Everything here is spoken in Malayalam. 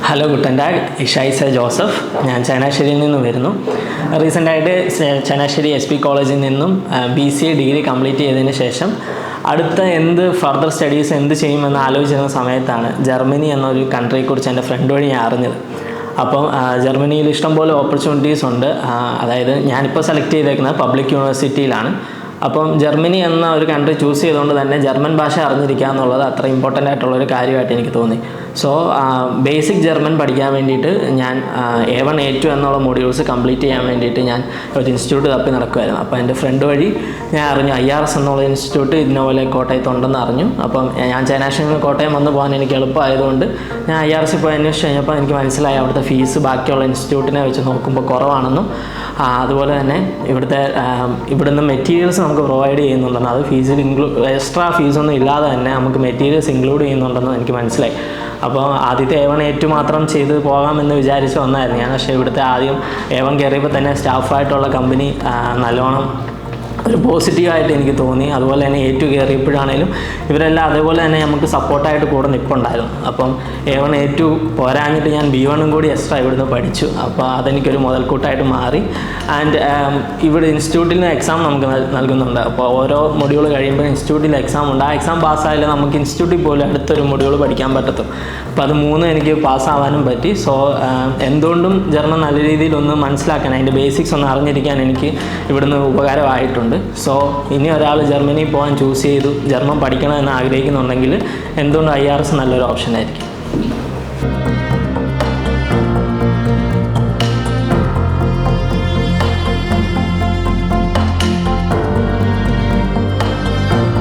ഹലോ ഗുട്ടൻ ഡാഡ്, ഇഷൈസ ജോസഫ്. ഞാൻ ചങ്ങനാശ്ശേരിയിൽ നിന്ന് വരുന്നു. റീസെൻ്റായിട്ട് ചങ്ങനാശ്ശേരി SP കോളേജിൽ നിന്നും BCA ഡിഗ്രി കംപ്ലീറ്റ് ചെയ്തതിന് ശേഷം അടുത്ത ഫർദർ സ്റ്റഡീസ് എന്ത് ചെയ്യുമെന്ന് ആലോചിച്ചിരുന്ന സമയത്താണ് ജർമ്മനി എന്നൊരു കൺട്രിയെക്കുറിച്ച് എൻ്റെ ഫ്രണ്ട് വഴി ഞാൻ അറിഞ്ഞത്. അപ്പം ജർമ്മനിയിൽ ഇഷ്ടംപോലെ ഓപ്പർച്യൂണിറ്റീസ് ഉണ്ട്. അതായത് ഞാനിപ്പോൾ സെലക്ട് ചെയ്തേക്കുന്നത് പബ്ലിക് യൂണിവേഴ്സിറ്റിയിലാണ്. അപ്പം ജർമ്മനി എന്ന ഒരു കൺട്രി ചൂസ് ചെയ്തുകൊണ്ട് തന്നെ ജർമ്മൻ ഭാഷ അറിഞ്ഞിരിക്കുക എന്നുള്ളത് അത്ര ഇമ്പോർട്ടൻ്റ് ആയിട്ടുള്ളൊരു കാര്യമായിട്ട് എനിക്ക് തോന്നി. സോ ബേസിക് ജർമ്മൻ പഠിക്കാൻ വേണ്ടിയിട്ട് ഞാൻ A1 A2 എന്നുള്ള മൊഡ്യൂൾസ് കംപ്ലീറ്റ് ചെയ്യാൻ വേണ്ടിയിട്ട് ഞാൻ ഒരു ഇൻസ്റ്റിറ്റ്യൂട്ട് തപ്പി നടക്കുമായിരുന്നു. അപ്പോൾ എൻ്റെ ഫ്രണ്ട് വഴി ഞാൻ അറിഞ്ഞു IRS എന്നുള്ള ഇൻസ്റ്റിറ്റ്യൂട്ട് ഇന്നപോലെ കോട്ടയത്തുണ്ടെന്ന് അറിഞ്ഞു. അപ്പം ഞാൻ ചങ്ങനാശ്ശേരിയിൽ കോട്ടയം വന്ന് പോകാൻ എനിക്ക് എളുപ്പമായതുകൊണ്ട് ഞാൻ IRS പോയി അന്വേഷിച്ച് കഴിഞ്ഞപ്പോൾ എനിക്ക് മനസ്സിലായി അവിടുത്തെ ഫീസ് ബാക്കിയുള്ള ഇൻസ്റ്റിറ്റ്യൂട്ടിനെ വെച്ച് നോക്കുമ്പോൾ കുറവാണെന്നും അതുപോലെ തന്നെ ഇവിടുന്ന് മെറ്റീരിയൽസ് നമുക്ക് പ്രൊവൈഡ് ചെയ്യുന്നുണ്ടെന്ന്, അത് ഫീസിൽ എക്സ്ട്രാ ഫീസൊന്നും ഇല്ലാതെ തന്നെ നമുക്ക് മെറ്റീരിയൽസ് ഇൻക്ലൂഡ് ചെയ്യുന്നുണ്ടെന്ന് എനിക്ക് മനസ്സിലായി. അപ്പോൾ ആദ്യത്തെ A1 A2 മാത്രം ചെയ്ത് പോകാമെന്ന് വിചാരിച്ച് വന്നായിരുന്നു ഞാൻ. പക്ഷേ ഇവിടുത്തെ ആദ്യം A1 കയറിയപ്പോൾ തന്നെ സ്റ്റാഫായിട്ടുള്ള കമ്പനി നല്ലോണം ഒരു പോസിറ്റീവായിട്ട് എനിക്ക് തോന്നി. അതുപോലെ തന്നെ A2 കയറിയപ്പോഴാണേലും ഇവരെല്ലാം അതേപോലെ തന്നെ നമുക്ക് സപ്പോർട്ടായിട്ട് കൂടെ നിൽപ്പുണ്ടായിരുന്നു. അപ്പം A1 A2 പോരാഞ്ഞിട്ട് ഞാൻ B1 കൂടി എക്സ്ട്രാ ഇവിടുന്ന് പഠിച്ചു. അപ്പോൾ അതെനിക്കൊരു മുതൽക്കൂട്ടായിട്ട് മാറി. ആൻഡ് ഇവിടെ ഇൻസ്റ്റിറ്റ്യൂട്ടിൽ നിന്ന് എക്സാം നമുക്ക് നൽകുന്നുണ്ട്. അപ്പോൾ ഓരോ മൊഡ്യൂൾ കഴിയുമ്പോൾ ഇൻസ്റ്റിറ്റ്യൂട്ടിൽ എക്സാം ഉണ്ട്. ആ എക്സാം പാസ്സായാലും നമുക്ക് ഇൻസ്റ്റിറ്റ്യൂട്ടിൽ പോലും അടുത്തൊരു മൊഡ്യൂൾ പഠിക്കാൻ പറ്റത്തും. അപ്പോൾ അത് 3 എനിക്ക് പാസ്സാവാനും പറ്റി. സോ എന്തുകൊണ്ടും ജർമ്മൻ നല്ല രീതിയിലൊന്ന് മനസ്സിലാക്കാൻ, അതിൻ്റെ ബേസിക്സ് ഒന്ന് അറിഞ്ഞിരിക്കാൻ എനിക്ക് ഇവിടുന്ന് ഉപകാരമായിട്ടുണ്ട്. സോ ഇനി ഒരാൾ ജർമ്മനിയിൽ പോകാൻ ചൂസ് ചെയ്തു ജർമ്മൻ പഠിക്കണമെന്ന് ആഗ്രഹിക്കുന്നുണ്ടെങ്കിൽ എന്തുകൊണ്ട് IRS നല്ലൊരു ഓപ്ഷൻ ആയിരിക്കും.